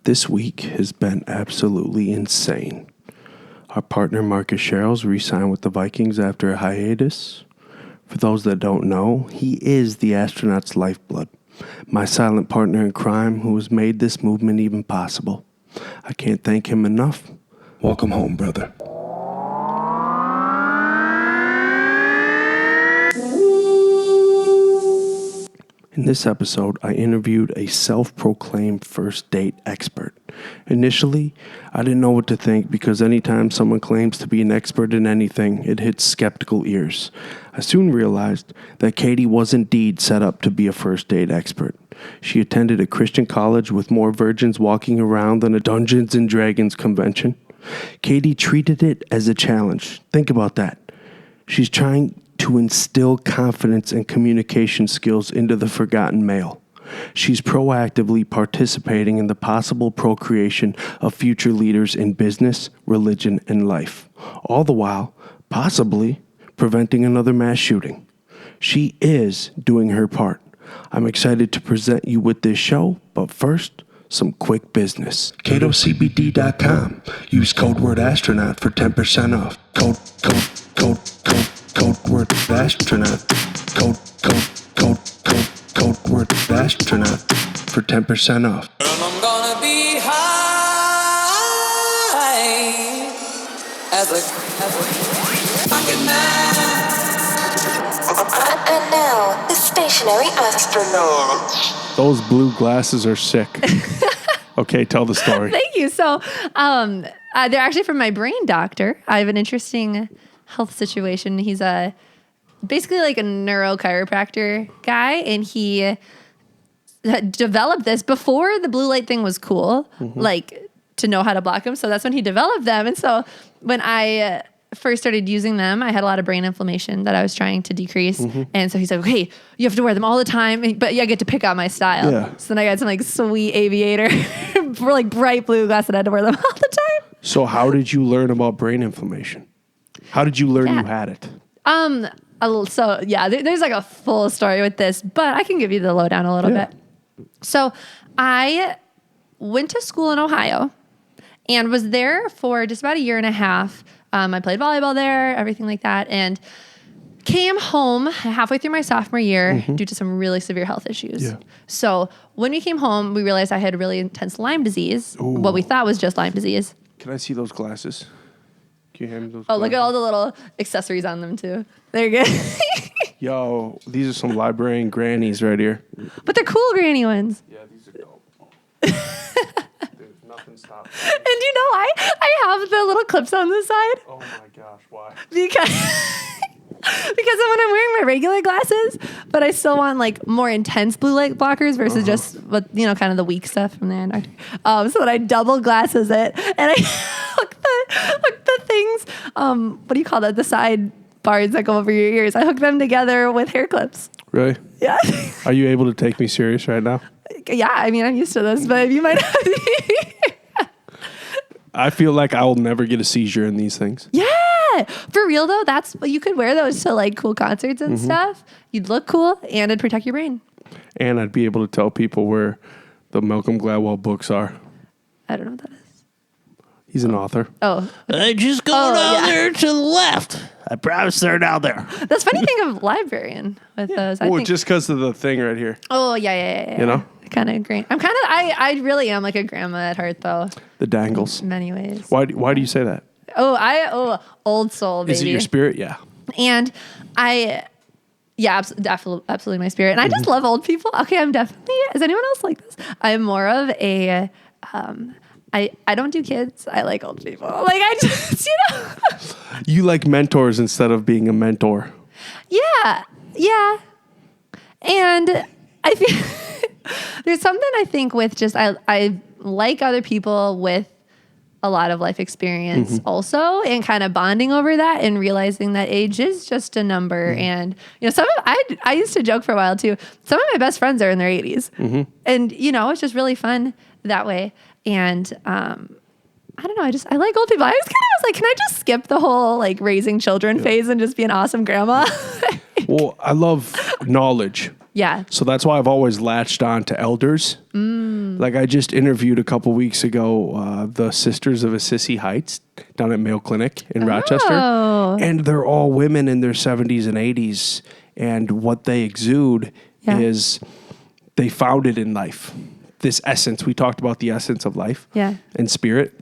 This week has been absolutely insane. Our partner Marcus Sherrills re-signed with the Vikings after a hiatus. For those that don't know, he is the astronaut's lifeblood, my silent partner in crime who has made this movement even possible. I can't thank him enough. Welcome home, brother. In this episode, I interviewed a self-proclaimed first date expert. Initially, I didn't know what to think because anytime someone claims to be an expert in anything, it hits skeptical ears. I soon realized that Katie was indeed set up to be a first date expert. She attended a Christian college with more virgins walking around than a Dungeons and Dragons convention. Katie treated it as a challenge. Think about that. She's trying to instill confidence and communication skills into the forgotten male. She's proactively participating in the possible procreation of future leaders in business, religion, and life, all the while possibly preventing another mass shooting. She is doing her part. I'm excited to present you with this show, but first, some quick business. CatoCBD.com. Use code word astronaut for 10% off. Code word astronaut. Code word astronaut for 10% off. I'm gonna be high as a fucking man. And now, the stationary astronaut. Those blue glasses are sick. Okay, tell the story. Thank you. So, they're actually from my brain doctor. I have an interesting health situation. He's basically like a neurochiropractor guy, and he developed this before the blue light thing was cool, like to know how to block them. So that's when he developed them. And so when I first started using them, I had a lot of brain inflammation that I was trying to decrease. And so he's like, okay, you have to wear them all the time, but I get to pick out my style. Yeah. So then I got some like sweet aviator, like bright blue glasses, and I had to wear them all the time. So how did you learn about brain inflammation? How did you learn you had it? There's like a full story with this, but I can give you the lowdown a little bit. So I went to school in Ohio and was there for just about a year and a half. I played volleyball there, everything like that, and came home halfway through my sophomore year due to some really severe health issues. Yeah. So when we came home, we realized I had really intense Lyme disease, what we thought was just Lyme disease. Can I see those glasses? Can you hand me those Oh, glasses? look at all the little accessories on them, too. They're good. Yo, these are some librarian grannies right here. But they're cool granny ones. Yeah, these are dope. There's nothing stopping me. And you know, I have the little clips on the side. Oh my gosh, why? Because when I'm wearing my regular glasses, but I still want like more intense blue light blockers versus just what kind of the weak stuff from the eye doctor. So that I double glasses it, and I hook the things. What do you call that? The side bars that go over your ears. I hook them together with hair clips. Really? Yeah. Are you able to take me serious right now? Yeah, I mean I'm used to this, but you might not be. I feel like I will never get a seizure in these things. Yeah. For real though, you could wear those to like cool concerts and stuff. You'd look cool and it'd protect your brain. And I'd be able to tell people where the Malcolm Gladwell books are. I don't know what that is. He's an author. Oh. Okay. Just go down there to the left. I promise they're down there. That's funny thing of librarian with those. I think. Just because of the thing right here. Oh, yeah. You know? Kind of great. I really am like a grandma at heart though. The dangles. In many ways. Why do you say that? Old soul, baby. Is it your spirit? Yeah. And absolutely my spirit. And I just love old people. Okay, I'm definitely, is anyone else like this? I'm more of a, I don't do kids. I like old people. Like I just, You like mentors instead of being a mentor. Yeah. And I feel there's something I think with just, I like other people with a lot of life experience also, and kind of bonding over that and realizing that age is just a number. And, I used to joke for a while too. Some of my best friends are in their 80s and, it's just really fun that way. And, I don't know. I like old people. I was like, can I just skip the whole like raising children phase and just be an awesome grandma? Well, I love knowledge. Yeah. So that's why I've always latched on to elders. Like I just interviewed a couple weeks ago the Sisters of Assisi Heights down at Mayo Clinic in Rochester. And they're all women in their 70s and 80s. And what they exude is they found it in life. This essence. We talked about the essence of life and spirit.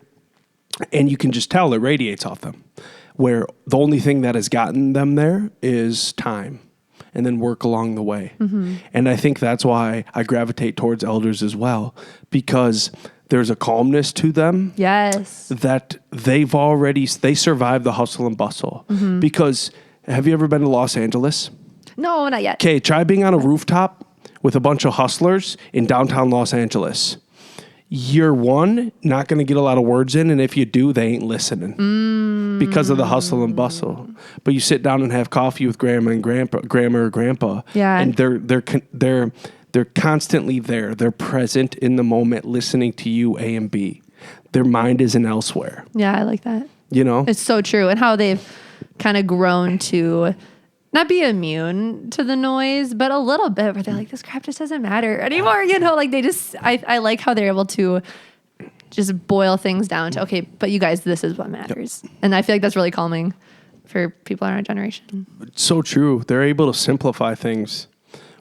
And you can just tell it radiates off them. Where the only thing that has gotten them there is time. And then work along the way. And I think that's why I gravitate towards elders as well, because there's a calmness to them. Yes. That they survived the hustle and bustle. Because have you ever been to Los Angeles? No, not yet. Okay, try being on a rooftop with a bunch of hustlers in downtown Los Angeles. You're not going to get a lot of words in, and if you do, they ain't listening because of the hustle and bustle. But you sit down and have coffee with grandma or grandpa, and they're constantly there. They're present in the moment, listening to you A and B. Their mind isn't elsewhere. Yeah, I like that. You know, it's so true, and how they've kind of grown to not be immune to the noise, but a little bit where they're like, this crap just doesn't matter anymore. You know, like I like how they're able to just boil things down to, okay, but you guys, this is what matters. And I feel like that's really calming for people in our generation. So true. They're able to simplify things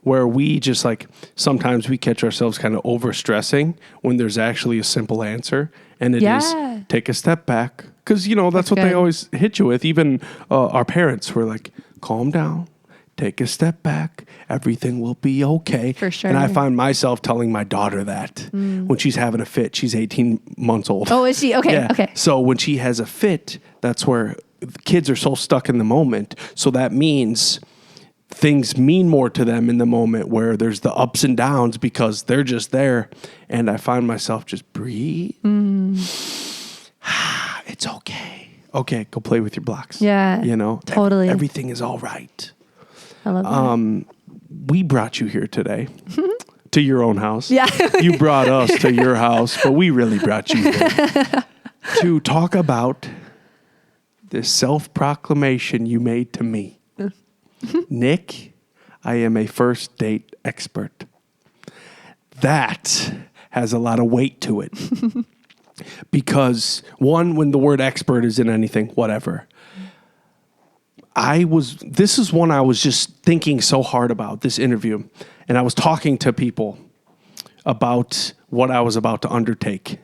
where we just sometimes we catch ourselves kind of over stressing when there's actually a simple answer. And it is take a step back. Because, that's what they always hit you with. Even our parents were like, calm down, take a step back, everything will be okay. For sure. And I find myself telling my daughter that when she's having a fit. She's 18 months old. Oh, is she? Okay, okay. So when she has a fit, that's where the kids are so stuck in the moment. So that means things mean more to them in the moment where there's the ups and downs because they're just there. And I find myself just breathe. It's okay. Okay, go play with your blocks. Yeah. Totally. Everything is all right. I love that. We brought you here today to your own house. Yeah. You brought us to your house, but we really brought you here to talk about this self-proclamation you made to me. Nick, I am a first date expert. That has a lot of weight to it. Because one, when the word expert is in anything, whatever. This is one I was just thinking so hard about, this interview. And I was talking to people about what I was about to undertake.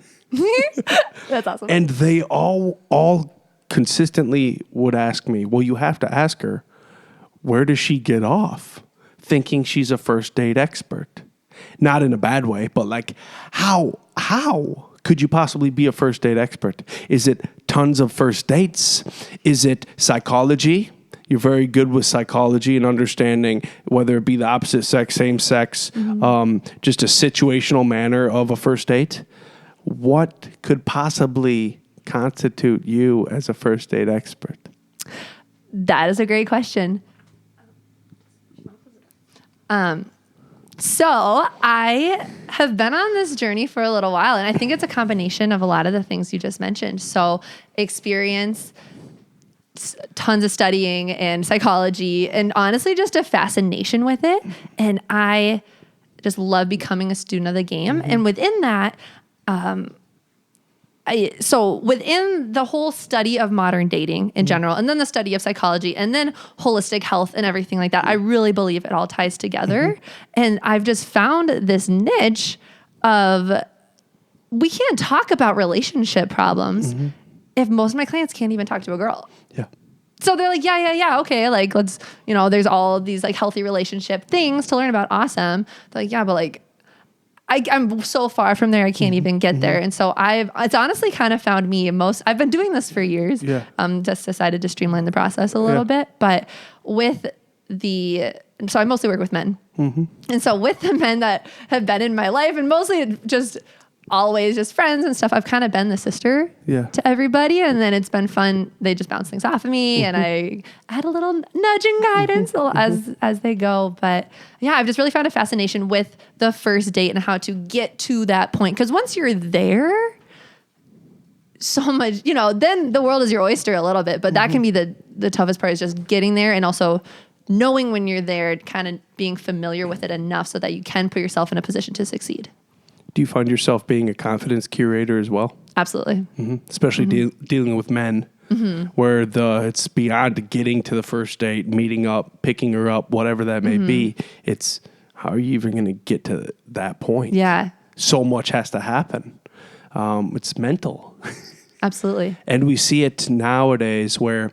That's awesome. And they all consistently would ask me, well, you have to ask her, where does she get off thinking she's a first date expert? Not in a bad way, but like, how could you possibly be a first date expert? Is it tons of first dates? Is it psychology? You're very good with psychology and understanding whether it be the opposite sex, same sex, just a situational manner of a first date. What could possibly constitute you as a first date expert? That is a great question. So I have been on this journey for a little while, and I think it's a combination of a lot of the things you just mentioned. So experience, tons of studying and psychology, and honestly just a fascination with it. And I just love becoming a student of the game. And within that, so within the whole study of modern dating in general, and then the study of psychology, and then holistic health and everything like that, I really believe it all ties together. And I've just found this niche of, we can't talk about relationship problems if most of my clients can't even talk to a girl. Yeah. So they're like, yeah, okay, like let's, there's all these like healthy relationship things to learn about. Awesome. They're like, yeah, but like, I'm so far from there, I can't even get there. And so it's honestly kind of found me I've been doing this for years. Yeah. Just decided to streamline the process a little bit. But so I mostly work with men. And so with the men that have been in my life, and mostly just always just friends and stuff, I've kind of been the sister to everybody. And then it's been fun. They just bounce things off of me and I add a little nudging guidance as they go. But yeah, I've just really found a fascination with the first date and how to get to that point. Because once you're there, so much, then the world is your oyster a little bit. But that can be the toughest part, is just getting there and also knowing when you're there, kind of being familiar with it enough so that you can put yourself in a position to succeed. Do you find yourself being a confidence curator as well? Absolutely. Especially dealing with men, where it's beyond getting to the first date, meeting up, picking her up, whatever that may be. It's how are you even going to get to that point? Yeah, So much has to happen. It's mental. absolutely. And we see it nowadays where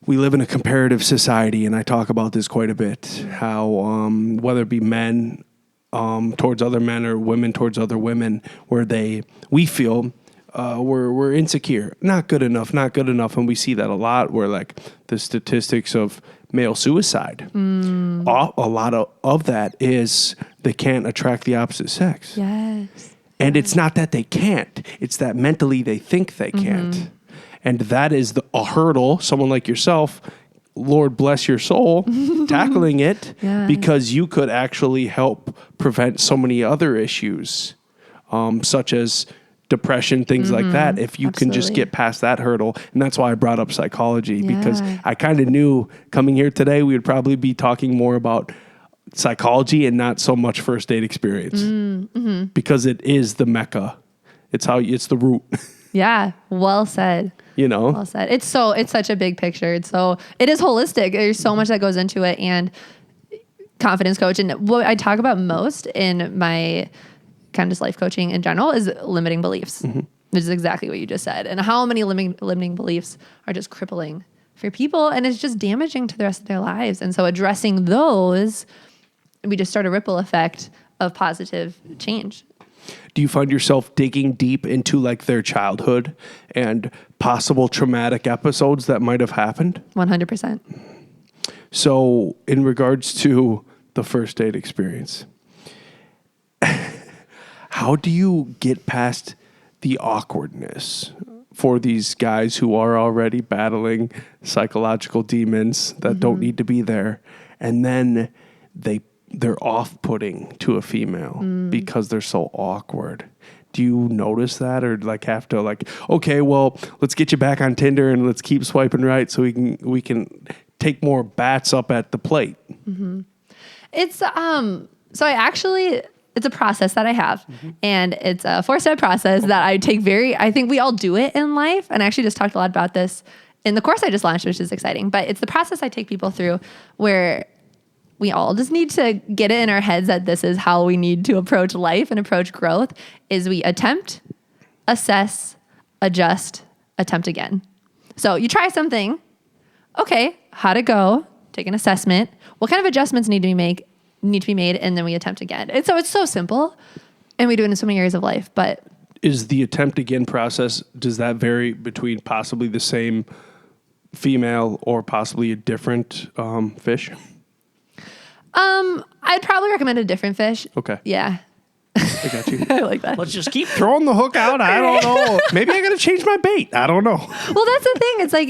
we live in a comparative society, and I talk about this quite a bit, how whether it be men towards other men or women towards other women, where we feel we're insecure, not good enough, and we see that a lot. Where like the statistics of male suicide, a lot of that is they can't attract the opposite sex. Yes. And it's not that they can't; it's that mentally they think they can't, and that is a hurdle. Someone like yourself. Lord bless your soul, tackling it because you could actually help prevent so many other issues, such as depression, things like that, if you can just get past that hurdle. And that's why I brought up psychology, because I kind of knew coming here today, we would probably be talking more about psychology and not so much first date experience because it is the mecca. It's the root. Yeah. Well said. Well said. It's such a big picture. It is holistic. There's so much that goes into it, and confidence coach. And what I talk about most in my kind of just life coaching in general is limiting beliefs, which is exactly what you just said. And how many limiting beliefs are just crippling for people, and it's just damaging to the rest of their lives. And so addressing those, we just start a ripple effect of positive change. Do you find yourself digging deep into like their childhood and possible traumatic episodes that might have happened? 100%. So in regards to the first date experience, how do you get past the awkwardness for these guys who are already battling psychological demons that don't need to be there, and then they're off-putting to a female because they're so awkward? Do you notice that, or like have to like, okay, well, let's get you back on Tinder and let's keep swiping right so we can take more bats up at the plate? It's it's a process that I have, and it's a 4-step process that I take I think we all do it in life. And I actually just talked a lot about this in the course I just launched, which is exciting, but it's the process I take people through where we all just need to get it in our heads that this is how we need to approach life and approach growth. Is we attempt, assess, adjust, attempt again. So you try something. Okay, how'd it go? Take an assessment. What kind of adjustments need to be made? And then we attempt again. And so it's so simple, and we do it in so many areas of life. But is the attempt again process, does that vary between possibly the same female or possibly a different fish? I'd probably recommend a different fish. Okay. Yeah. I got you. I like that. Let's just keep Throwing the hook out. I don't know. Maybe I got to change my bait. I don't know. Well, that's the thing. It's like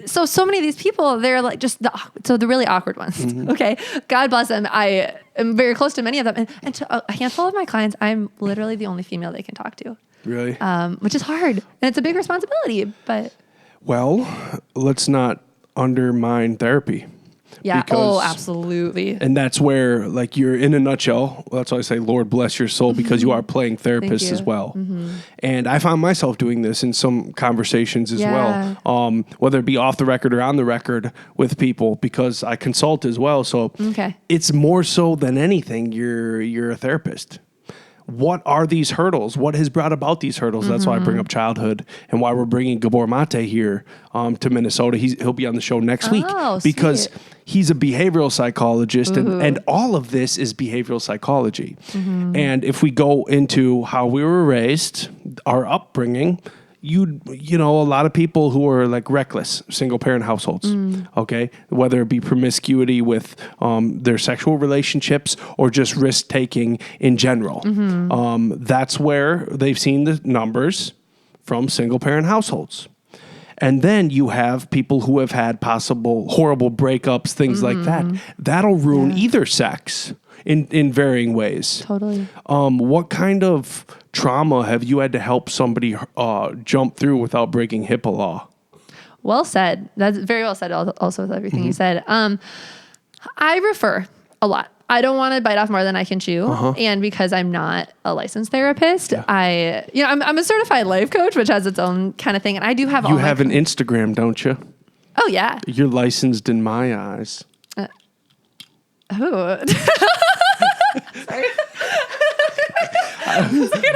so many of these people, they're like just the really awkward ones. Okay. God bless them. I am very close to many of them. And to a handful of my clients, I'm literally the only female they can talk to. Really? Which is hard. And it's a big responsibility, but. Well, let's not undermine therapy. Yeah. Because, absolutely. And that's where, like, you're in a nutshell. That's why I say, Lord bless your soul, because you are playing therapist as well. And I found myself doing this in some conversations as well, whether it be off the record or on the record with people, because I consult as well. So it's more so than anything, you're a therapist. What are these hurdles? What has brought about these hurdles? That's why I bring up childhood, and why we're bringing Gabor Mate here to Minnesota. He'll be on the show next week because he's a behavioral psychologist, and all of this is behavioral psychology. And if we go into how we were raised, our upbringing, you know, a lot of people who are like reckless, single parent households, okay, whether it be promiscuity with their sexual relationships or just risk taking in general. That's where they've seen the numbers from single parent households. And then you have people who have had possible horrible breakups, things like that. That'll ruin either sex in varying ways. Totally. What kind of trauma have you had to help somebody jump through without breaking HIPAA law? Well said. That's very well said. Also with everything you said. I refer a lot. I don't want to bite off more than I can chew. And because I'm not a licensed therapist, I'm a certified life coach, which has its own kind of thing. And I do have You have an Instagram, don't you? Oh, yeah. You're licensed in my eyes. Who?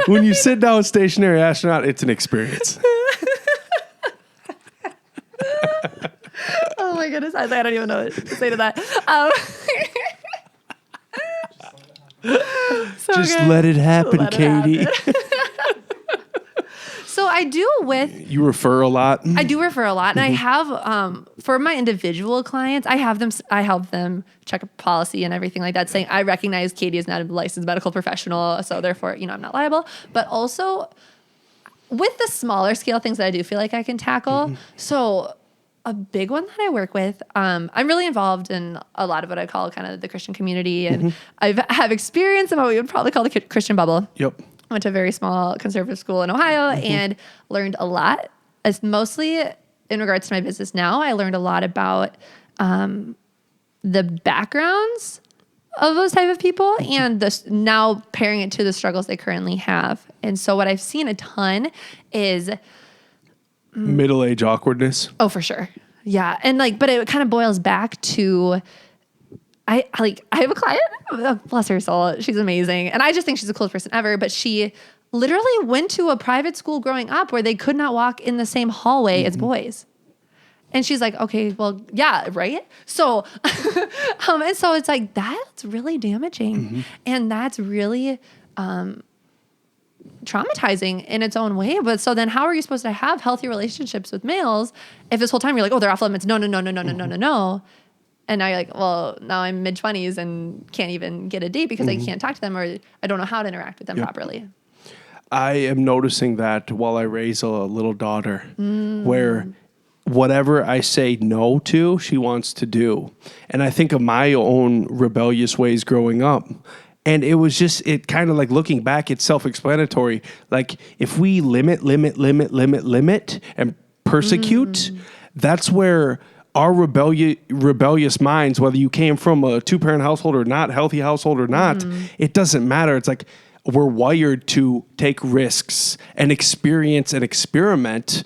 When you sit down with Stationary Astronaut, it's an experience. Oh, my goodness. I don't even know what to say to that. Just let it happen, Katie. So I do You refer a lot? I do refer a lot. And I have, for my individual clients, I help them check a policy and everything like that, saying I recognize Katie is not a licensed medical professional. So therefore, I'm not liable. But also with the smaller scale things that I do feel like I can tackle. So a big one that I work with, I'm really involved in a lot of what I call kind of the Christian community. And I have experience in what we would probably call the Christian bubble. Yep. Went to a very small conservative school in Ohio and learned a lot. As mostly in regards to my business now, I learned a lot about the backgrounds of those type of people and now pairing it to the struggles they currently have. And so what I've seen a ton is Middle-age awkwardness. Oh, for sure. Yeah. And but it kind of boils back to, I have a client, bless her soul. She's amazing. And I just think she's the coolest person ever, but she literally went to a private school growing up where they could not walk in the same hallway as boys. And she's like, okay, well, yeah, right. So, and so it's like, that's really damaging. And that's really, traumatizing in its own way. But so then how are you supposed to have healthy relationships with males if this whole time you're like, oh, they're off limits. No. And now you're like, well, now I'm mid-20s and can't even get a date because I can't talk to them or I don't know how to interact with them properly. I am noticing that while I raise a little daughter where whatever I say no to, she wants to do. And I think of my own rebellious ways growing up. And it was just, it kind of like looking back, it's self-explanatory. Like if we limit and persecute, that's where our rebellious minds, whether you came from a two-parent household or not, healthy household or not, it doesn't matter. It's like we're wired to take risks and experience and experiment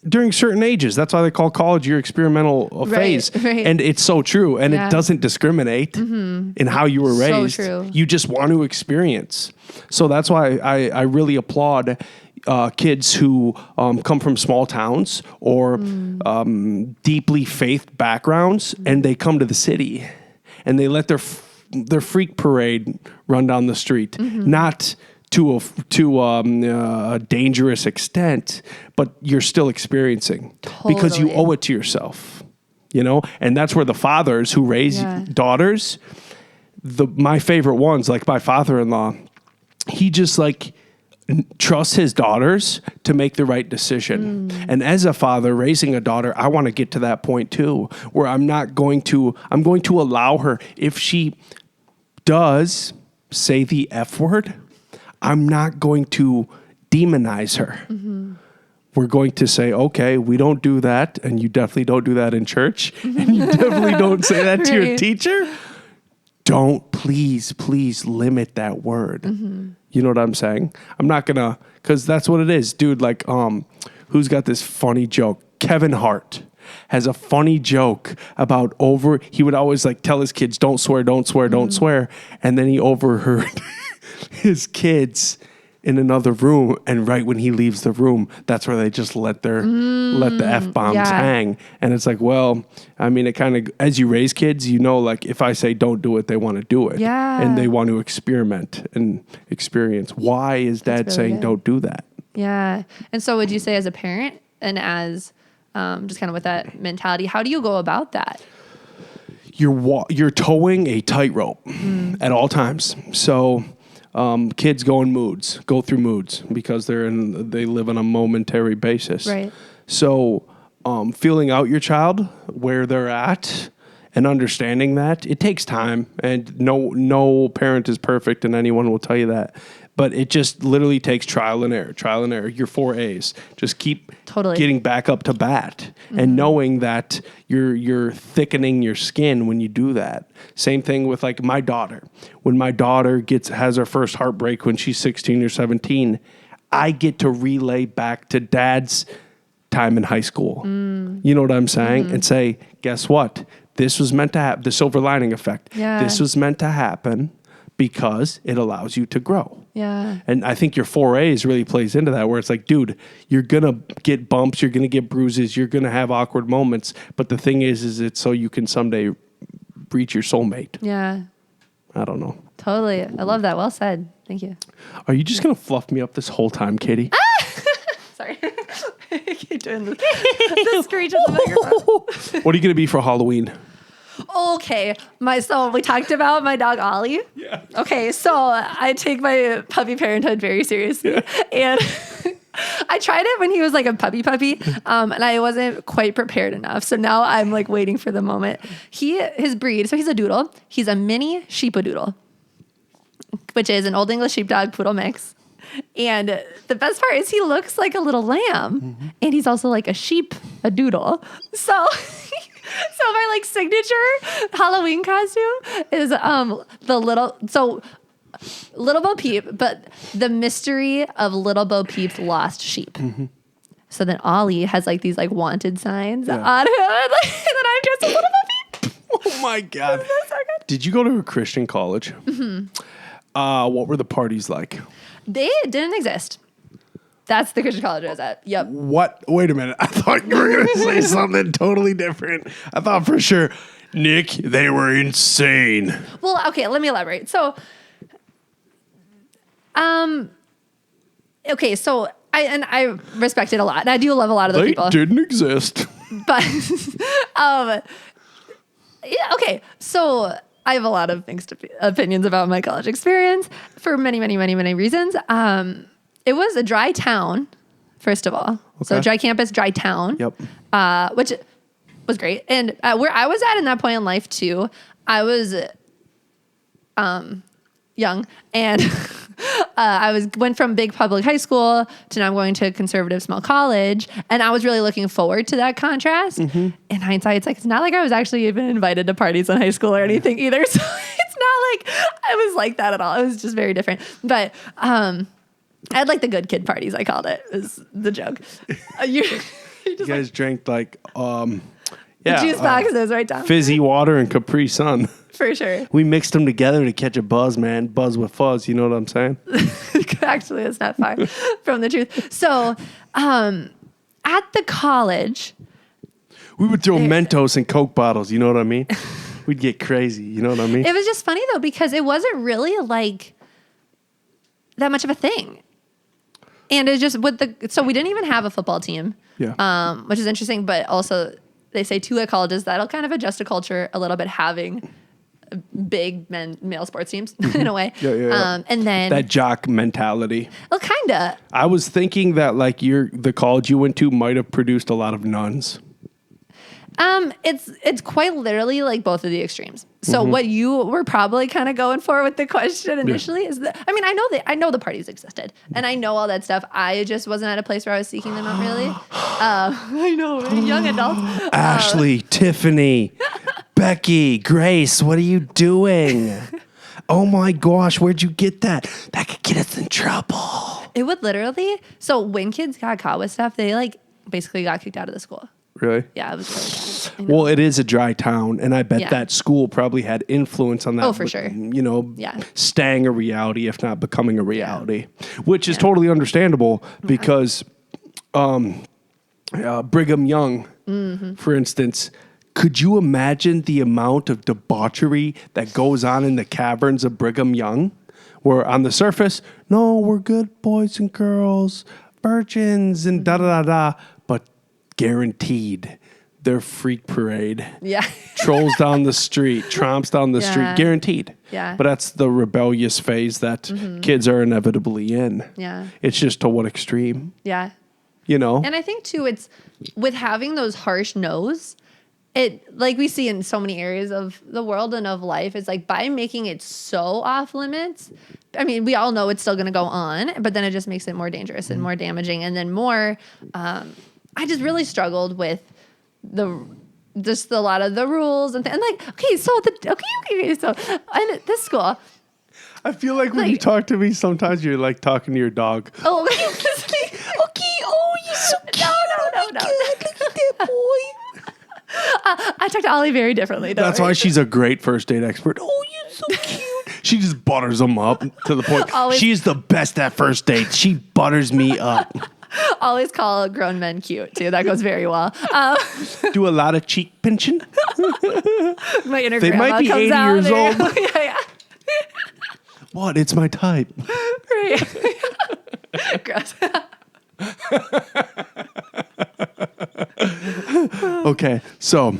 during certain ages. That's why they call college your experimental phase. Right. And it's so true. And it doesn't discriminate in how you were raised. So true. You just want to experience. So that's why I really applaud kids who come from small towns or deeply faith backgrounds, and they come to the city and they let their freak parade run down the street, not to a dangerous extent, but you're still experiencing because you owe it to yourself, and that's where the fathers who raise daughters, my favorite ones, like my father-in-law, he just trusts his daughters to make the right decision. And as a father raising a daughter, I want to get to that point too, where I'm going to allow her, if she does say the F word, I'm not going to demonize her. We're going to say, okay, we don't do that. And you definitely don't do that in church. And you definitely don't say that to your teacher. Don't, please limit that word. You know what I'm saying? I'm not gonna, because that's what it is. Dude, who's got this funny joke? Kevin Hart has a funny joke about he would always tell his kids, don't swear. And then he overheard his kids in another room, and right when he leaves the room, that's where they just let the F-bombs hang. And it's like, well, I mean, it kind of, as you raise kids, if I say don't do it, they want to do it. Yeah. And they want to experiment and experience. Why is dad really saying good. don't do that? Yeah. And so would you say as a parent and as just kind of with that mentality, how do you go about that? You're towing a tightrope at all times. So kids go through moods because they live on a momentary basis. Right. So feeling out your child where they're at and understanding that, it takes time, and no parent is perfect, and anyone will tell you that. But it just literally takes trial and error. Your 4 A's. Just keep getting back up to bat and knowing that you're thickening your skin when you do that. Same thing with like my daughter. When my daughter has her first heartbreak when she's 16 or 17, I get to relay back to dad's time in high school. You know what I'm saying? And say, guess what? This was meant to happen. The silver lining effect. Yeah. This was meant to happen because it allows you to grow. Yeah. And I think your 4 A's really plays into that, where it's like, dude, you're going to get bumps, you're going to get bruises, you're going to have awkward moments. But the thing is it's so you can someday reach your soulmate. Yeah. I don't know. Totally. I love that. Well said. Thank you. Are you just going to fluff me up this whole time, Katie? Sorry. I keep doing the screech of the microphone. What are you going to be for Halloween? Okay. So we talked about my dog Ollie. Yeah. Okay. So I take my puppy parenthood very seriously. Yeah. And I tried it when he was like a puppy, and I wasn't quite prepared enough. So now I'm like waiting for the moment. His breed, so he's a doodle. He's a mini sheepadoodle, which is an Old English sheepdog poodle mix. And the best part is he looks like a little lamb, and he's also like a doodle. So my like signature Halloween costume is Little Bo Peep, but the mystery of Little Bo Peep's lost sheep. So then Ollie has like these like wanted signs on him, and then I'm just a Little Bo Peep. Oh my God. So good. Did you go to a Christian college? What were the parties like? They didn't exist. That's the Christian college I was at. Yep. What? Wait a minute. I thought you were going to say something totally different. I thought for sure, Nick, they were insane. Well, okay, let me elaborate. So, okay, so I respect it a lot, and I do love a lot of those They people. didn't exist. But, yeah, okay, so I have a lot of mixed opinions about my college experience for many, many, many, many reasons. It was a dry town, first of all. Okay. So dry campus, dry town. Yep. Which was great. And where I was at in that point in life too, I was young, and went from big public high school to now going to a conservative small college, and I was really looking forward to that contrast. In hindsight, it's not like I was actually even invited to parties in high school or anything either, so it's not like I was like that at all. It was just very different. But I had like the good kid parties, I called it, is the joke. You guys drank like juice boxes, right, Tom? Fizzy water and Capri Sun. For sure. We mixed them together to catch a buzz, man. Buzz with fuzz. You know what I'm saying? Actually, it's not far from the truth. So, at the college, we would throw Mentos in Coke bottles. You know what I mean? We'd get crazy. You know what I mean? It was just funny though, because it wasn't really like that much of a thing. And it just so we didn't even have a football team. Yeah. Which is interesting, but also they say too at colleges that'll kind of adjust to culture a little bit, having big male sports teams in a way. Yeah. And then that jock mentality. Well, kinda. I was thinking that like the college you went to might have produced a lot of nuns. It's quite literally like both of the extremes. So what you were probably kind of going for with the question initially is that, I mean, I know the parties existed and I know all that stuff. I just wasn't at a place where I was seeking them out really. I know, young adults. Ashley, Tiffany, Becky, Grace, what are you doing? Oh my gosh, where'd you get that? That could get us in trouble. It would literally. So when kids got caught with stuff, they like basically got kicked out of the school. Really? Yeah, it was really bad. Well, it is a dry town, and I bet that school probably had influence on that. Oh, for sure. You know, staying a reality, if not becoming a reality, which is totally understandable because Brigham Young, for instance, could you imagine the amount of debauchery that goes on in the caverns of Brigham Young? Where on the surface, no, we're good boys and girls, virgins, and da-da-da-da, but guaranteed their freak parade. Yeah. Trolls down the street, tromps down the street, guaranteed. Yeah. But that's the rebellious phase that kids are inevitably in. Yeah. It's just to what extreme? Yeah. You know? And I think too, it's with having those harsh no's, it, like we see in so many areas of the world and of life, it's like by making it so off limits, I mean, we all know it's still going to go on, but then it just makes it more dangerous and more damaging. And then more, I just really struggled with just a lot of the rules and like, okay, so and this school. I feel like when you talk to me, sometimes you're like talking to your dog. Oh, okay. Oh, you're so cute. No. Look at that boy. I talk to Ollie very differently. That's why she's a great first date expert. Oh, you're so cute. She just butters them up to the point. Always. She's the best at first dates. She butters me up. Always call grown men cute too. That goes very well. Do a lot of cheek pinching. My inner They grandma might be comes 80 out years there. old. Yeah. What? It's my type. Right. Gross. Okay, so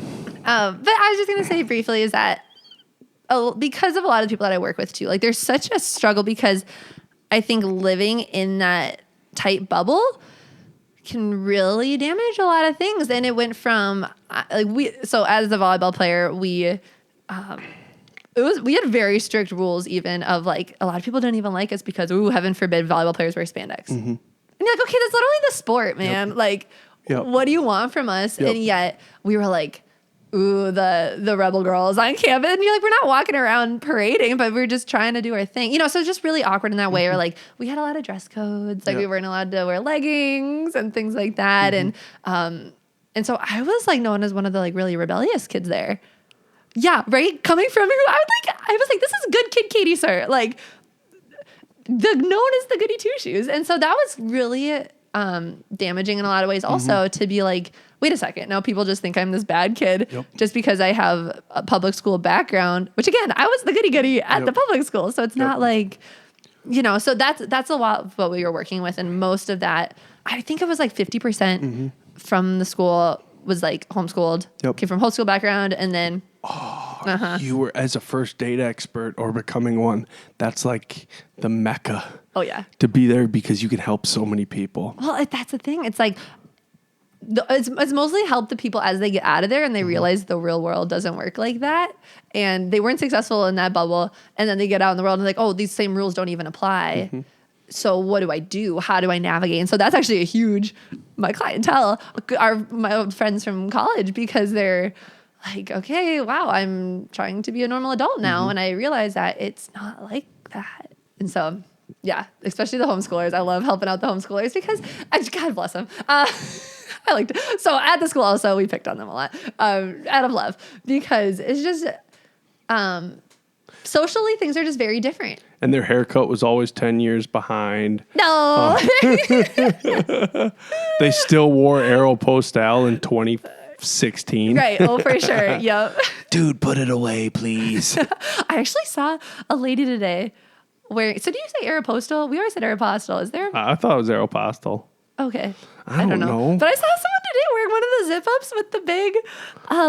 But I was just gonna say briefly is that because of a lot of people that I work with too, like there's such a struggle because I think living in that tight bubble can really damage a lot of things. And it went from so as a volleyball player, we had very strict rules even of like a lot of people don't even like us because heaven forbid volleyball players wear spandex. Mm-hmm. And you're like, okay, that's literally the sport, man. Yep. Like, what do you want from us? Yep. And yet we were like, ooh, the rebel girls on campus. And you're like, we're not walking around parading, but we're just trying to do our thing. You know, so it's just really awkward in that way. Or like we had a lot of dress codes. Like we weren't allowed to wear leggings and things like that. Mm-hmm. And so I was like known as one of the like really rebellious kids there. Yeah, right? Coming from who I was like, this is good kid Katie, sir. Like known as the goody two shoes. And so that was really damaging in a lot of ways also to be like, wait a second, now people just think I'm this bad kid just because I have a public school background, which again, I was the goody at the public school. So it's not like, you know, so that's a lot of what we were working with. And most of that, I think it was like 50% from the school was like homeschooled, came from homeschool background. And then you were, as a first date expert or becoming one, that's like the mecca. Oh yeah. To be there because you can help so many people. Well, that's the thing. It's like, it's mostly helped the people as they get out of there and they realize the real world doesn't work like that. And they weren't successful in that bubble. And then they get out in the world and like, oh, these same rules don't even apply. So what do I do? How do I navigate? And so that's actually a huge, my clientele are my old friends from college because they're like, okay, wow, I'm trying to be a normal adult now. And I realize that it's not like that. And so, yeah, especially the homeschoolers. I love helping out the homeschoolers because, God bless them. I liked it. So at the school also, we picked on them a lot out of love because it's just socially things are just very different. And their haircut was always 10 years behind. No. They still wore Aeropostale in 2016. Right. Oh, for sure. Yep. Dude, put it away, please. I actually saw a lady today wearing, so do you say Aeropostale? We always said Aeropostale. Is there? I thought it was Aeropostale. Okay. I don't know. But I saw someone today wearing one of the zip-ups with the big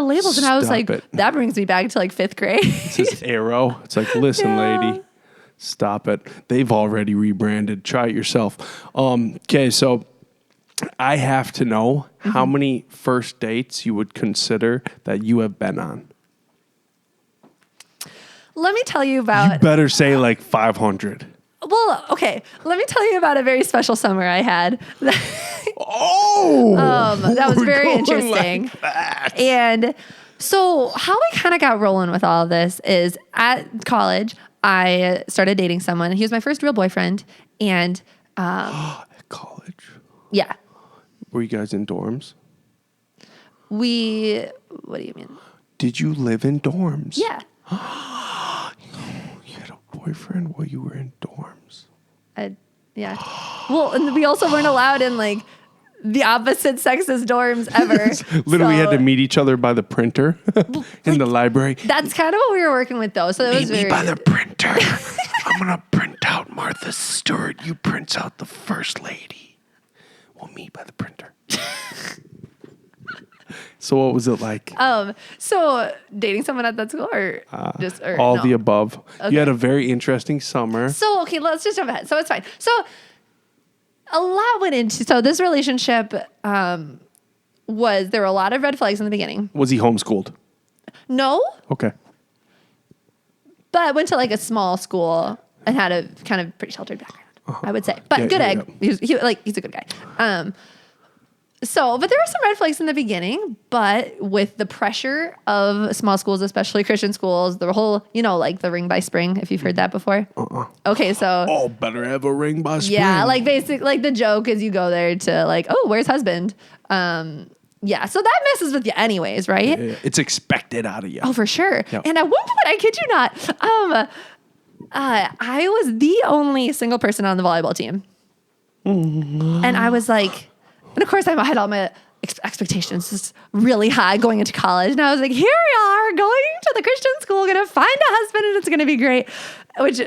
labels. And I was like, that brings me back to like 5th grade. It says Aero. It's like, listen, lady, stop it. They've already rebranded. Try it yourself. Okay, so I have to know how many first dates you would consider that you have been on. Let me tell you about... You better say like 500. Well, okay. Let me tell you about a very special summer I had. That was very interesting. Like and so how I kind of got rolling with all of this is at college, I started dating someone. He was my first real boyfriend. And at college? Yeah. Were you guys in dorms? What do you mean? Did you live in dorms? Yeah. You had a boyfriend while you were in dorms? Yeah. Well, and we also weren't allowed in like the opposite sex's dorms ever. Literally had to meet each other by the printer in the library. That's kind of what we were working with though. So it was Meet me by the printer. I'm going to print out Martha Stewart. You print out the first lady. We'll meet by the printer. So what was it like? So dating someone at that school or all no? the above. Okay. You had a very interesting summer. So, okay, let's just jump ahead. So it's fine. So a lot went into, so this relationship was there were a lot of red flags in the beginning. Was he homeschooled? No, Okay. but went to like a small school and had a kind of pretty sheltered background, I would say. But Yeah, good yeah, egg. yeah. He's a good guy. But there were some red flags in the beginning, but with the pressure of small schools, especially Christian schools, the whole, like the ring by spring, if you've heard that before. Okay, so. Oh, better have a ring by spring. Yeah, like like the joke is you go there to like, oh, where's husband? Yeah, so that messes with you anyways, right? Yeah, it's expected out of you. Oh, for sure. Yep. And at one point, I kid you not, I was the only single person on the volleyball team. And I was like, and of course I had all my expectations just really high going into college. And I was like, here we are going to the Christian school, going to find a husband and it's going to be great. Which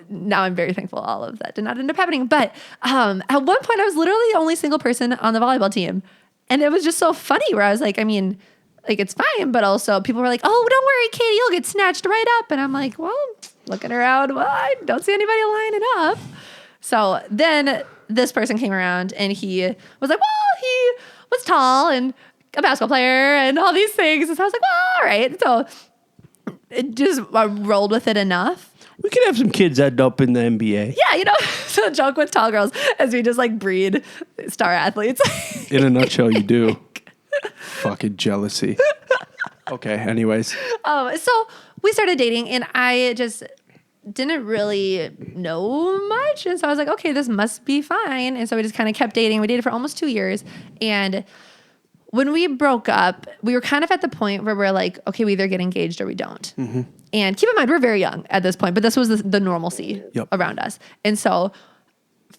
now I'm very thankful all of that did not end up happening. But at one point I was literally the only single person on the volleyball team. And it was just so funny where I was like, I mean, like it's fine. But also people were like, oh, don't worry, Katie, you'll get snatched right up. And I'm like, well, looking around, well, I don't see anybody lining up. So then this person came around and he was like, well, he was tall and a basketball player and all these things. And so I was like, well, all right. So it just I rolled with it enough. We could have some kids end up in the NBA. Yeah, so the joke with tall girls is we just like breed star athletes. In a nutshell, you do. Fucking jealousy. Okay, anyways. So we started dating and I just didn't really know much. And so I was like, okay, this must be fine. And so we just kind of kept dating. We dated for almost 2 years. And when we broke up, we were kind of at the point where we're like, okay, we either get engaged or we don't. Mm-hmm. And keep in mind, we're very young at this point, but this was the normalcy around us. And so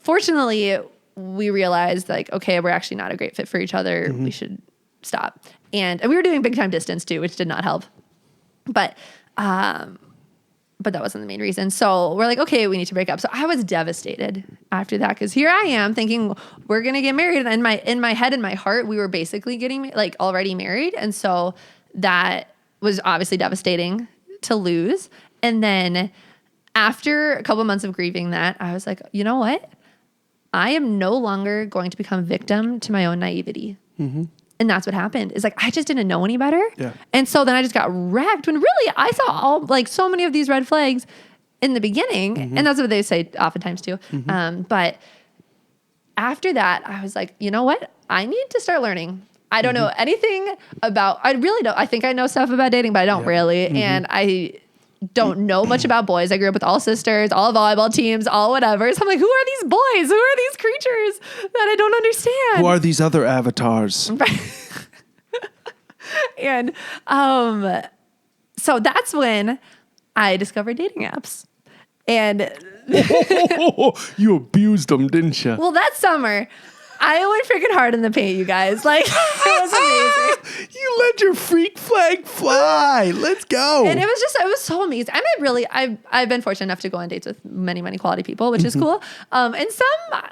fortunately, we realized like, okay, we're actually not a great fit for each other. Mm-hmm. We should stop. And we were doing big time distance too, which did not help. But that wasn't the main reason. So we're like, okay, we need to break up. So I was devastated after that because here I am thinking we're gonna get married, and in my head and my heart, we were basically getting like already married, and so that was obviously devastating to lose. And then after a couple of months of grieving that, I was like, you know what? I am no longer going to become victim to my own naivety. Mm-hmm. And that's what happened. It's like, I just didn't know any better. Yeah. And so then I just got wrecked when really I saw so many of these red flags in the beginning. Mm-hmm. And that's what they say oftentimes too. Mm-hmm. But after that, I was like, you know what? I need to start learning. I don't know anything about, I really don't. I think I know stuff about dating, but I don't really. Mm-hmm. And I don't know much about boys. I grew up with all sisters, all volleyball teams, all whatever. So I'm like, who are these boys? Who are these creatures that I don't understand? Who are these other avatars? And so that's when I discovered dating apps. And you abused them, didn't you? Well, that summer, I went freaking hard in the paint, you guys. Like, it was amazing. You let your freak flag fly. Let's go. And it was so amazing. I've been fortunate enough to go on dates with many, many quality people, which is cool. And some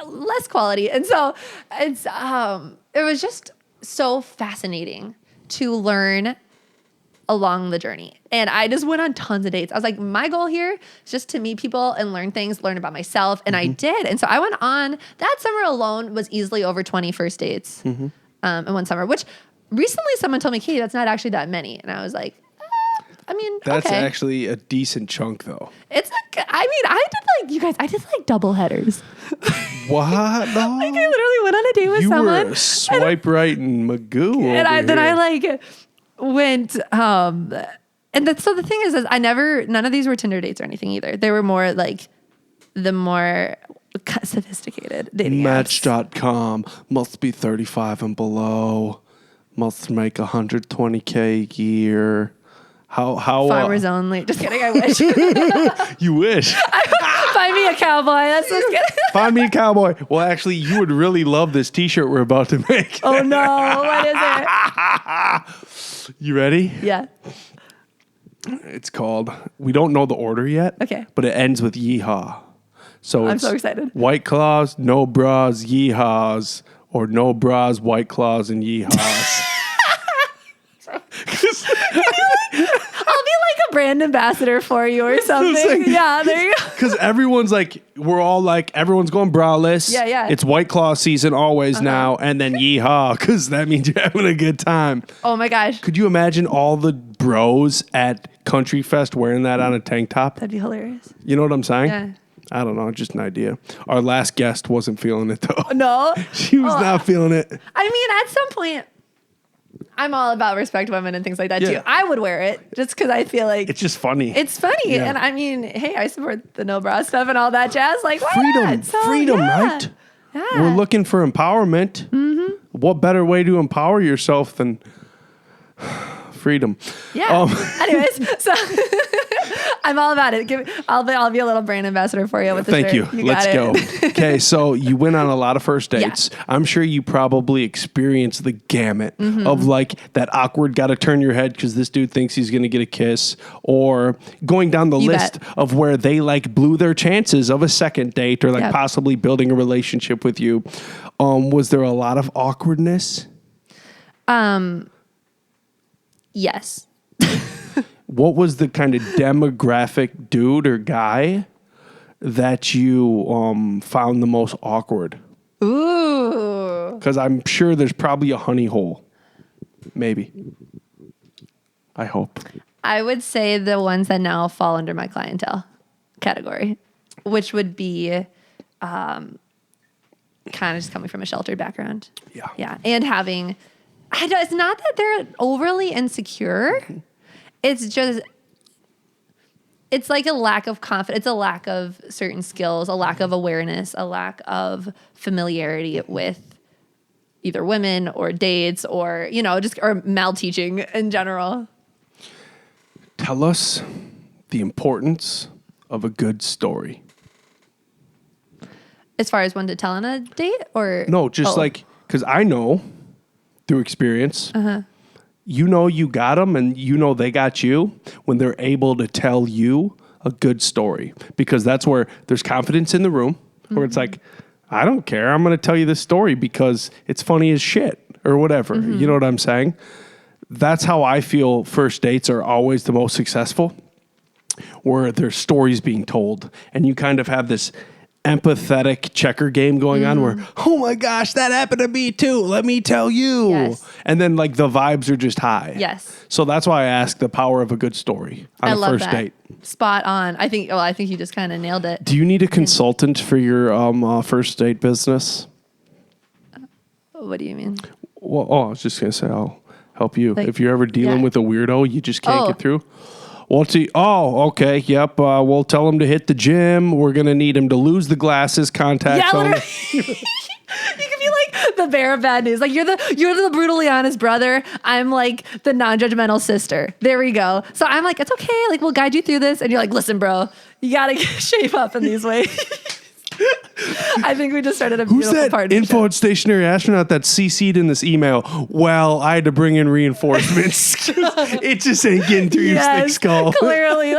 less quality. And so it was just so fascinating to learn along the journey. And I just went on tons of dates. I was like, my goal here is just to meet people and learn things, learn about myself. And I did. And so I went on, that summer alone was easily over 20 first dates in one summer, which recently someone told me, Katie, that's not actually that many. And I was like, that's okay. actually a decent chunk though. It's like, I did double headers. What? No. Like I literally went on a date with someone. You were swipe right and Magoo. And then I went, so the thing is none of these were Tinder dates or anything either. They were more like the more sophisticated dating apps. Match.com, must be 35 and below, must make 120K a year. How Farmers only. Just kidding, I wish. You wish. Find me a cowboy. That's just kidding. Find me a cowboy. Well, actually, you would really love this t-shirt we're about to make. Oh no, what is it? You ready? Yeah. It's called, we don't know the order yet. Okay. But it ends with yeehaw. So I'm so excited. White Claws, no bras, yeehaws, or no bras, White Claws, and yeehaws. I'll be like a brand ambassador for you or something. like- Yeah, there you go. Because everyone's going braless. Yeah, yeah. It's White Claw season always now, and then yeehaw, because that means you're having a good time. Oh my gosh, Could you imagine all the bros at Country Fest wearing that on a tank top? that'd be hilarious. You know what I'm saying? Yeah. I don't know, just an idea. Our last guest wasn't feeling it though. No, She was not feeling it. I mean, at some point, I'm all about respect women and things like that Yeah. too. I would wear it just because I feel like It's just funny. it's funny. Yeah. And I mean, hey, I support the no bra stuff and all that jazz. Like, why freedom, not? So, freedom, yeah. right? Yeah. We're looking for empowerment. Mm-hmm. What better way to empower yourself than freedom? Yeah. Anyways, so I'm all about it. I'll be a little brand ambassador for you with the Thank shirt. you. got Let's it. go. Okay, so you went on a lot of first dates. I'm sure you probably experienced the gamut Mm-hmm. of like that awkward got to turn your head because this dude thinks he's going to get a kiss, or going down the You list bet. of where they like blew their chances of a second date or like Yep. possibly building a relationship with you. Was there a lot of awkwardness? Yes. What was the kind of demographic dude or guy that you found the most awkward? Ooh. Because I'm sure there's probably a honey hole. Maybe. I hope. I would say the ones that now fall under my clientele category, which would be kind of just coming from a sheltered background. Yeah. Yeah. And having, it's not that they're overly insecure. It's just, it's like a lack of confidence. It's a lack of certain skills, a lack of awareness, a lack of familiarity with either women or dates or, or mal-teaching in general. Tell us the importance of a good story. As far as when to tell on a date or? No, just like, because I know through experience, you got them and they got you when they're able to tell you a good story, because that's where there's confidence in the room, where it's like, I don't care. I'm going to tell you this story because it's funny as shit or whatever. You know what I'm saying? That's how I feel first dates are always the most successful, where there's stories being told and you kind of have this empathetic checker game going on where, oh my gosh, that happened to me too. Let me tell you. Yes. And then like the vibes are just high. Yes. So that's why I ask the power of a good story on I a love first that. date. Spot on. I think you just kind of nailed it. Do you need a consultant for your first date business? What do you mean? Well, I was just going to say I'll help you. Like, if you're ever dealing yeah. with a weirdo, you just can't Oh. get through. What's he? Oh, okay. Yep. We'll tell him to hit the gym. We're going to need him to lose the glasses, contacts. Yeah, only. literally. You could be like the bearer of bad news. Like you're the brutally honest brother. I'm like the non-judgmental sister. There we go. So I'm like, it's okay. Like we'll guide you through this. And you're like, listen, bro, you gotta shape up in these ways. I think we just started a Who's beautiful that partnership. info at Stationary Astronaut that CC'd in this email? Well, I had to bring in reinforcements. It just ain't getting through your thick skull. Clearly.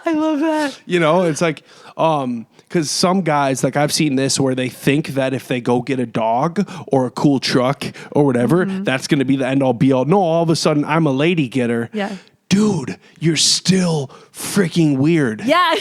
I love that. It's like, because some guys, like I've seen this where they think that if they go get a dog or a cool truck or whatever, that's going to be the end all be all. No, all of a sudden I'm a lady getter. Yeah. Dude, you're still freaking weird. Yeah.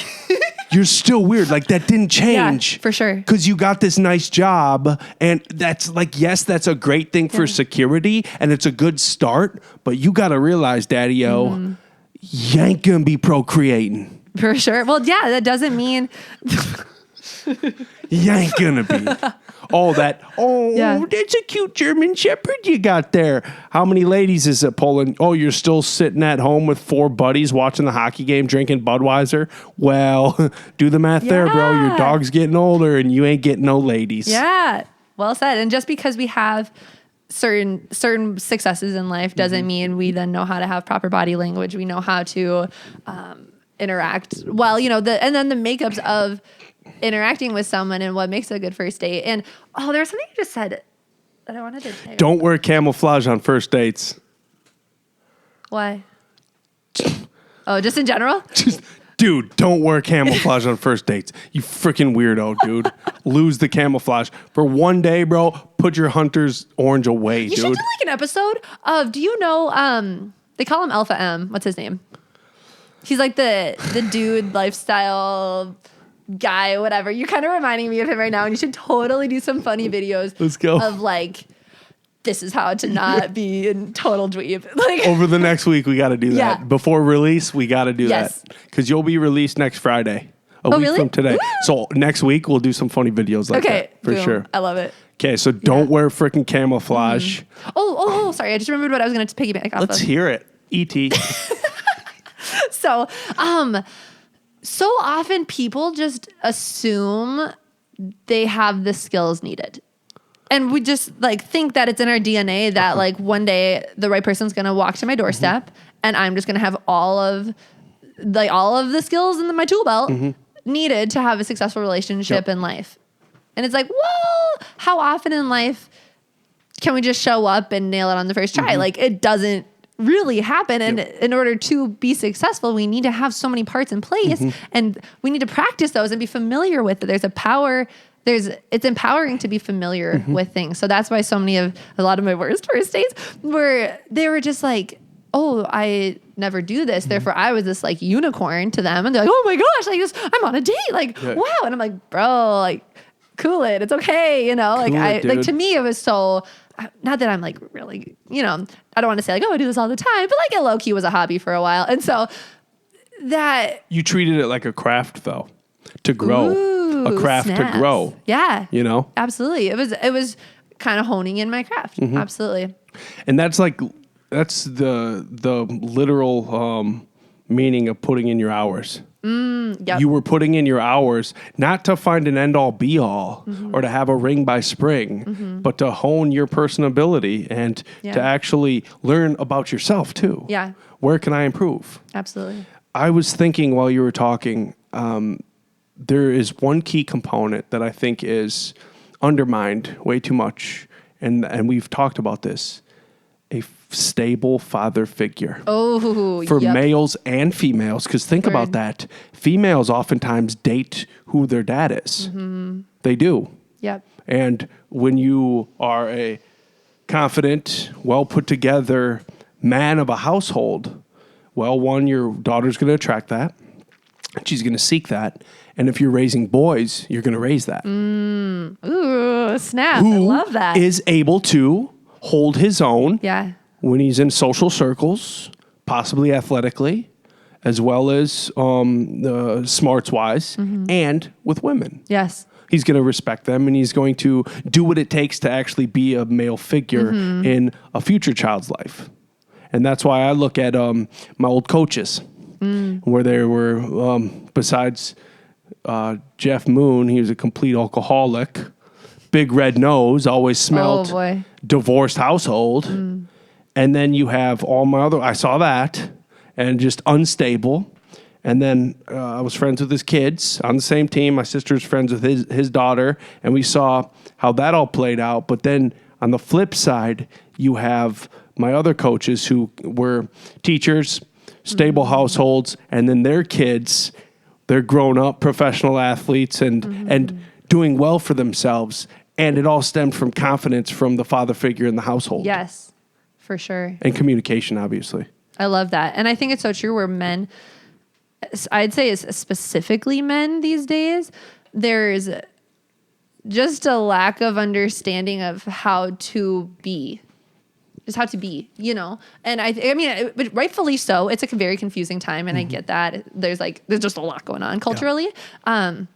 You're still weird. Like that didn't change. Yeah, for sure. Because you got this nice job. And that's like, yes, that's a great thing for security. And it's a good start. But you got to realize, Daddy-O, you ain't going to be procreating. For sure. Well, yeah, that doesn't mean. You ain't going to be. Yeah. That's a cute German Shepherd you got there. How many ladies is it pulling? Oh, you're still sitting at home with 4 buddies watching the hockey game, drinking Budweiser? Well, do the math there, bro. Your Yeah. dog's getting older and you ain't getting no ladies. Yeah. Well said. And just because we have certain successes in life doesn't mean we then know how to have proper body language. We know how to interact well, and then the makeups of interacting with someone and what makes a good first date. And there was something you just said that I wanted to say. Don't wear camouflage on first dates. Why? Oh, just in general? Dude, don't wear camouflage on first dates. You freaking weirdo, dude. Lose the camouflage. For one day, bro, put your hunter's orange away, You dude. should do like an episode of, do you know, they call him Alpha M. What's his name? He's like the dude lifestyle guy, whatever. You're kind of reminding me of him right now, and you should totally do some funny videos. Let's go. Of like, this is how to not be in total dweeb. Like Over the next week, we got to do that. Yeah. Before release, we got to do Yes. that. Because you'll be released next Friday, a week really? from today. Woo! So next week, we'll do some funny videos like okay, that. For boom. sure. I love it. Okay, so don't wear freaking camouflage. Oh, sorry. I just remembered what I was going to piggyback off Let's of. hear it. E.T. So, so often people just assume they have the skills needed. And we just like think that it's in our DNA that like one day the right person's going to walk to my doorstep and I'm just going to have all of the skills in my tool belt needed to have a successful relationship in life. And it's like, well, how often in life can we just show up and nail it on the first try? Like it doesn't really happen. And in order to be successful, we need to have so many parts in place and we need to practice those and be familiar with it. There's a power. It's empowering to be familiar with things. So that's why a lot of my worst first dates they were just like, oh, I never do this. Therefore I was this like unicorn to them. And they're like, oh my gosh, like I'm on a date. Like, wow. And I'm like, bro, like cool it. It's okay. You know, like to me, it was so, not that I'm like really, you know, I don't want to say like, oh, I do this all the time, but like it low key was a hobby for a while. And so that. You treated it like a craft though, to grow. A craft snaps. to grow. Yeah. You know? Absolutely. It was kind of honing in my craft. Absolutely. And that's the literal meaning of putting in your hours. Yep. You were putting in your hours not to find an end all be all or to have a ring by spring, but to hone your personability and to actually learn about yourself too. Yeah. Where can I improve? Absolutely. I was thinking while you were talking, there is one key component that I think is undermined way too much, and we've talked about this: a stable father figure. Oh, for males and females, because think about that. Females oftentimes date who their dad is. They do. Yep. And when you are a confident, well put together man of a household, well, one, your daughter's going to attract that. She's going to seek that. And if you're raising boys, you're going to raise that. Ooh, snap. Who I love that. is able to hold his own when he's in social circles, possibly athletically, as well as smarts-wise, and with women. Yes. He's going to respect them, and he's going to do what it takes to actually be a male figure in a future child's life. And that's why I look at my old coaches, where they were, besides Jeff Moon, he was a complete alcoholic, big red nose, always smelled, divorced household. And then you have all my other, I saw that, and just unstable. And then I was friends with his kids on the same team. My sister's friends with his daughter, and we saw how that all played out. But then on the flip side, you have my other coaches who were teachers, stable households, and then their kids, they're grown up professional athletes and doing well for themselves. And it all stemmed from confidence from the father figure in the household. Yes, for sure. And communication, obviously. I love that. And I think it's so true where men, I'd say it's specifically men these days, there's just a lack of understanding of how to be. Just how to be, you know? And I mean, but rightfully so. It's a very confusing time, and I get that. There's just a lot going on culturally. But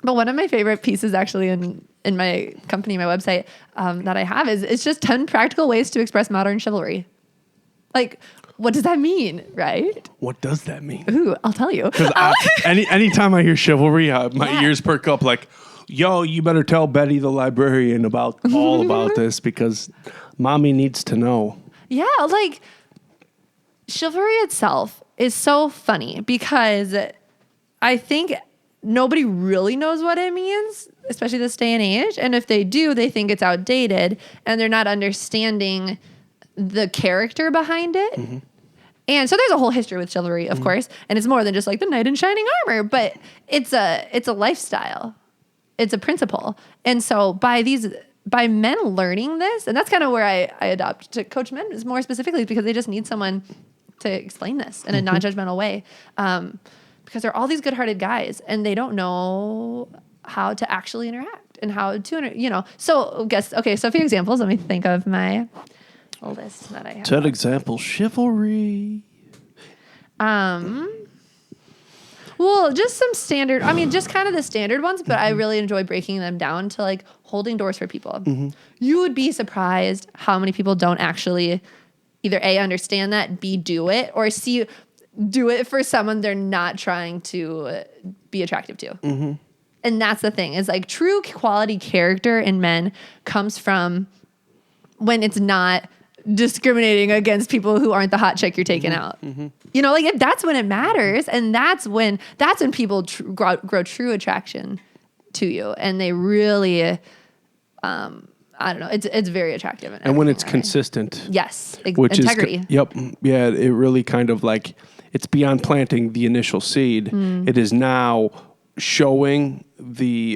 one of my favorite pieces actually in my company, my website, that I have is it's just 10 practical ways to express modern chivalry. Like, what does that mean, right? What does that mean? Ooh, I'll tell you. Because anytime I hear chivalry, my ears perk up like, yo, you better tell Betty the librarian all about this because mommy needs to know. Yeah, like chivalry itself is so funny because I think nobody really knows what it means, especially this day and age. And if they do, they think it's outdated and they're not understanding the character behind it. And so there's a whole history with chivalry, of course, and it's more than just like the knight in shining armor, but it's a lifestyle. It's a principle. And so by men learning this, and that's kind of where I adopt to coach men is more specifically because they just need someone to explain this in a non-judgmental way. Because there are all these good-hearted guys and they don't know how to actually interact and how to, So so a few examples. Let me think of my oldest that I have. Set example, chivalry. Well, just some standard, just kind of the standard ones, but I really enjoy breaking them down to like holding doors for people. You would be surprised how many people don't actually either A, understand that, B, do it, or C, do it for someone they're not trying to be attractive to. And that's the thing, is like true quality character in men comes from when it's not discriminating against people who aren't the hot chick you're taking out. Like that's when it matters, and that's when people grow true attraction to you, and they really, I don't know, it's very attractive. And when it's consistent. Yes, which integrity. It really kind of like, it's beyond planting the initial seed. It is now showing the,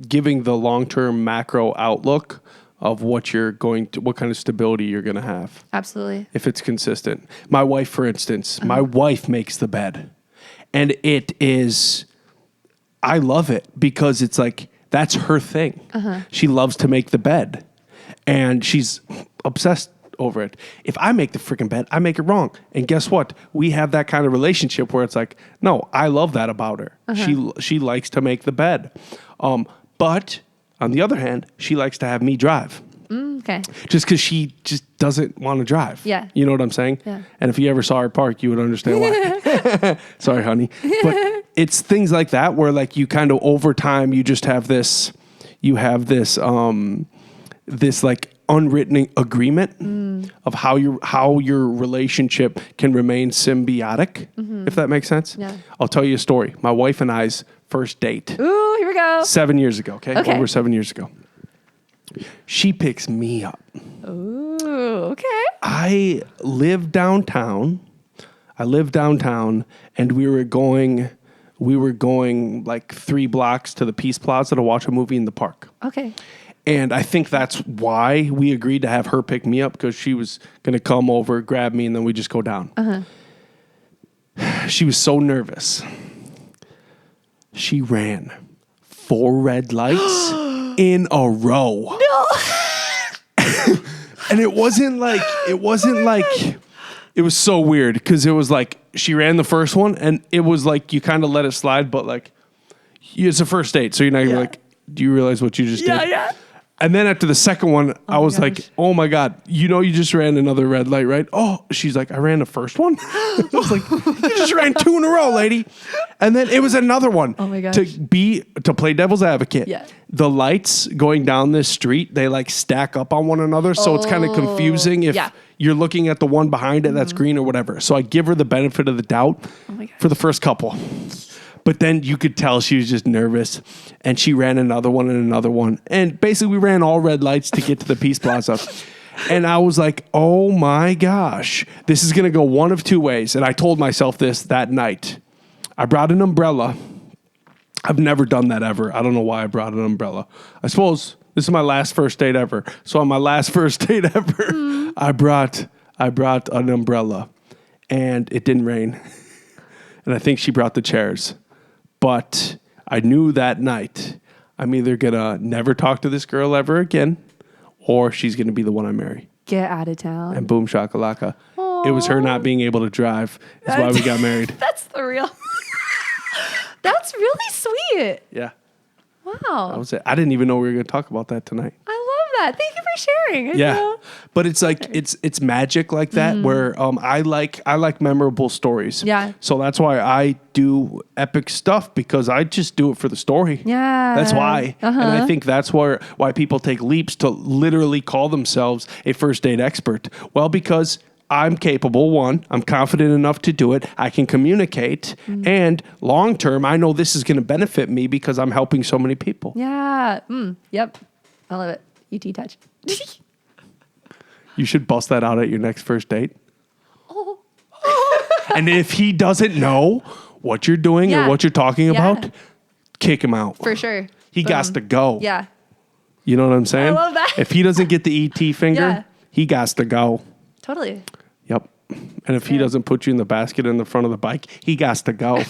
giving the long-term macro outlook of what kind of stability you're going to have. Absolutely. If it's consistent. My wife, for instance, my wife makes the bed. And I love it because it's like, that's her thing. She loves to make the bed. And she's obsessed over it. If I make the freaking bed, I make it wrong. And guess what? We have that kind of relationship where it's like, no, I love that about her. She likes to make the bed. But on the other hand, she likes to have me drive. Okay. Just because she just doesn't want to drive. Yeah. You know what I'm saying? Yeah. And if you ever saw her park, you would understand why. Sorry, honey. But it's things like that where like you kind of over time, you just have this, this like unwritten agreement of how your relationship can remain symbiotic, if that makes sense. Yeah. I'll tell you a story. My wife and I's first date. Ooh, here we go. 7 years ago, okay? Okay. Over 7 years ago. She picks me up. Ooh, okay. I live downtown, and we were going like 3 blocks to the Peace Plaza to watch a movie in the park. Okay. And I think that's why we agreed to have her pick me up, because she was going to come over, grab me, and then we just go down. She was so nervous. She ran 4 red lights in a row. No. And it was so weird because it was like she ran the first one and it was like you kind of let it slide, but like it's a first date, so you're not gonna be like, do you realize what you just did? Yeah. And then after the second one, I was like, oh my God, you just ran another red light, right? Oh, she's like, I ran the first one. I was like, you just ran 2 in a row, lady. And then it was another one. Oh my gosh. To play devil's advocate. Yeah. The lights going down this street, they like stack up on one another. So it's kind of confusing if you're looking at the one behind it that's green or whatever. So I give her the benefit of the doubt for the first couple. But then you could tell she was just nervous, and she ran another one and another one. And basically we ran all red lights to get to the Peace Plaza. And I was like, oh my gosh, this is going to go one of 2 ways. And I told myself this that night. I brought an umbrella. I've never done that ever. I don't know why I brought an umbrella. I suppose this is my last first date ever. So on my last first date ever, I brought an umbrella, and it didn't rain. And I think she brought the chairs. But I knew that night I'm either going to never talk to this girl ever again, or she's going to be the one I marry. Get out of town. And boom shakalaka. Aww. It was her not being able to drive. That's why we got married. That's the real. That's really sweet. Yeah. Wow. That was it. I didn't even know we were going to talk about that tonight. I love that. Thank you for sharing. Yeah. But it's like it's magic like that where I like memorable stories. Yeah. So that's why I do epic stuff, because I just do it for the story. Yeah. That's why. And I think that's why people take leaps to literally call themselves a first date expert. Well, because I'm capable, one, I'm confident enough to do it. I can communicate. And long term, I know this is going to benefit me because I'm helping so many people. Yeah. Yep. I love it. ET touch. You should bust that out at your next first date. Oh. And if he doesn't know what you're doing or what you're talking about, kick him out. For sure. He gots to go. Yeah. You know what I'm saying? I love that. If he doesn't get the ET finger, he gots to go. Totally. Yep. And if he doesn't put you in the basket in the front of the bike, he got to go.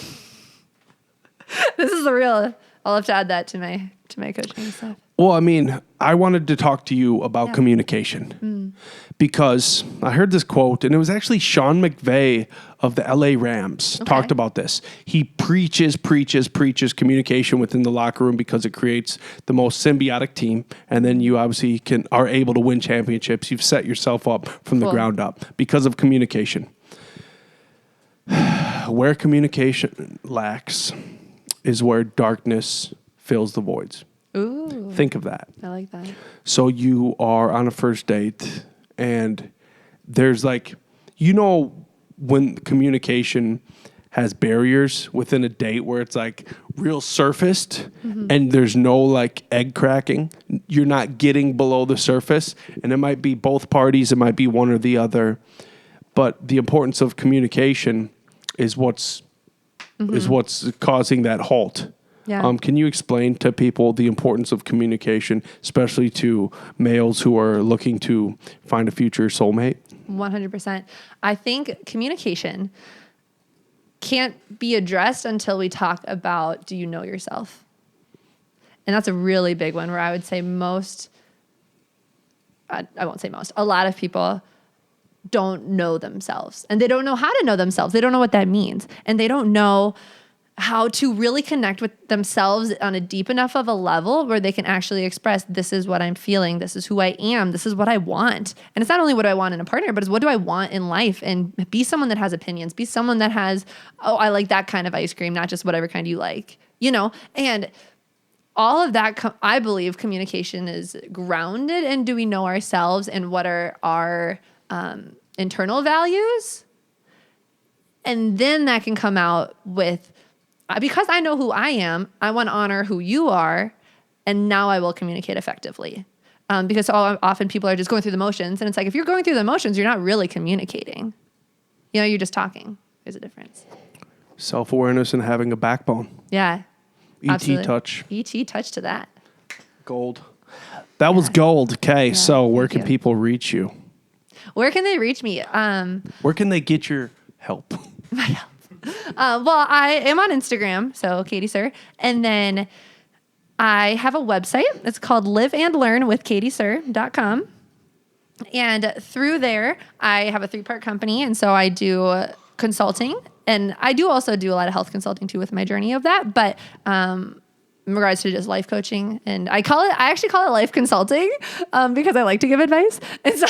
This is the real. I'll have to add that to my coaching stuff. Well, I mean, I wanted to talk to you about communication because I heard this quote, and it was actually Sean McVay of the LA Rams talked about this. He preaches communication within the locker room because it creates the most symbiotic team, and then you obviously are able to win championships. You've set yourself up from the ground up because of communication. Where communication lacks is where darkness fills the voids. Ooh. Think of that. I like that. So you are on a first date and there's like, you know, when communication has barriers within a date where it's like real surfaced and there's no like egg cracking, you're not getting below the surface, and it might be both parties, it might be one or the other, but the importance of communication is what's causing that halt. Yeah. Can you explain to people the importance of communication, especially to males who are looking to find a future soulmate? 100%. I think communication can't be addressed until we talk about, do you know yourself? And that's a really big one where I would say I won't say most, a lot of people don't know themselves, and they don't know how to know themselves. They don't know what that means. And they don't know how to really connect with themselves on a deep enough of a level where they can actually express, this is what I'm feeling, this is who I am, this is what I want. And it's not only what I want in a partner, but it's what do I want in life, and be someone that has opinions, be someone that has, oh, I like that kind of ice cream, not just whatever kind you like, you know? And all of that, I believe communication is grounded in, do we know ourselves and what are our internal values? And then that can come out with, because I know who I am, I want to honor who you are, and now I will communicate effectively. Because often people are just going through the motions, and it's like, if you're going through the motions, you're not really communicating. You know, you're just talking. There's a difference. Self-awareness and having a backbone. Yeah. ET Absolutely. touch. ET touch to that. Gold. That was gold. Okay, so where can you. people reach you? Where can they reach me? Where can they get your help? Well, I am on Instagram, so Katie Sir. And then I have a website. It's called liveandlearnwithkatiesir.com. And through there, I have a 3-part company. And so I do consulting. And I do also do a lot of health consulting too with my journey of that. But in regards to just life coaching, and I actually call it life consulting because I like to give advice. And so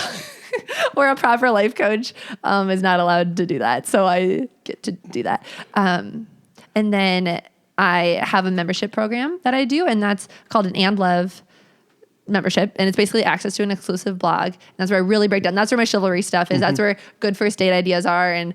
where a proper life coach is not allowed to do that. So I get to do that. And then I have a membership program that I do, and that's called an And Love membership. And it's basically access to an exclusive blog. And that's where I really break down. That's where my chivalry stuff is. That's where good first date ideas are. And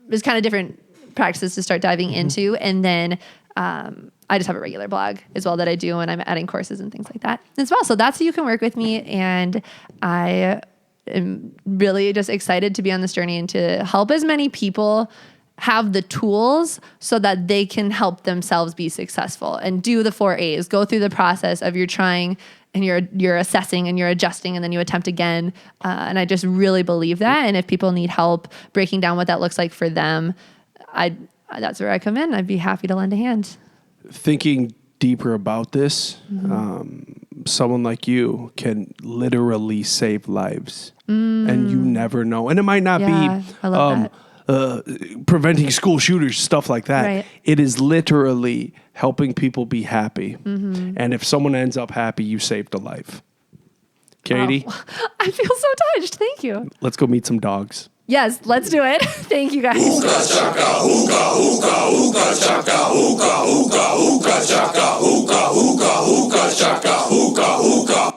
there's kind of different practices to start diving into. And then I just have a regular blog as well that I do, and I'm adding courses and things like that as well. So that's how you can work with me. And I am really just excited to be on this journey and to help as many people have the tools so that they can help themselves be successful and do the 4 A's, go through the process of you're trying and you're assessing and you're adjusting and then you attempt again. And I just really believe that. And if people need help breaking down what that looks like for them, that's where I come in. I'd be happy to lend a hand. Thinking deeper about this, someone like you can literally save lives, and you never know. And it might not be I love preventing school shooters, stuff like that. Right. It is literally helping people be happy. And if someone ends up happy, you saved a life. Katie, Wow. I feel so touched. Thank you. let's go meet some dogs. Yes, let's do it. Thank you guys. Hookah chaka, hookah, hookah, hookah chaka, hookah, hookah, hookah chaka, hookah, hookah, hookah chaka, hookah, hookah.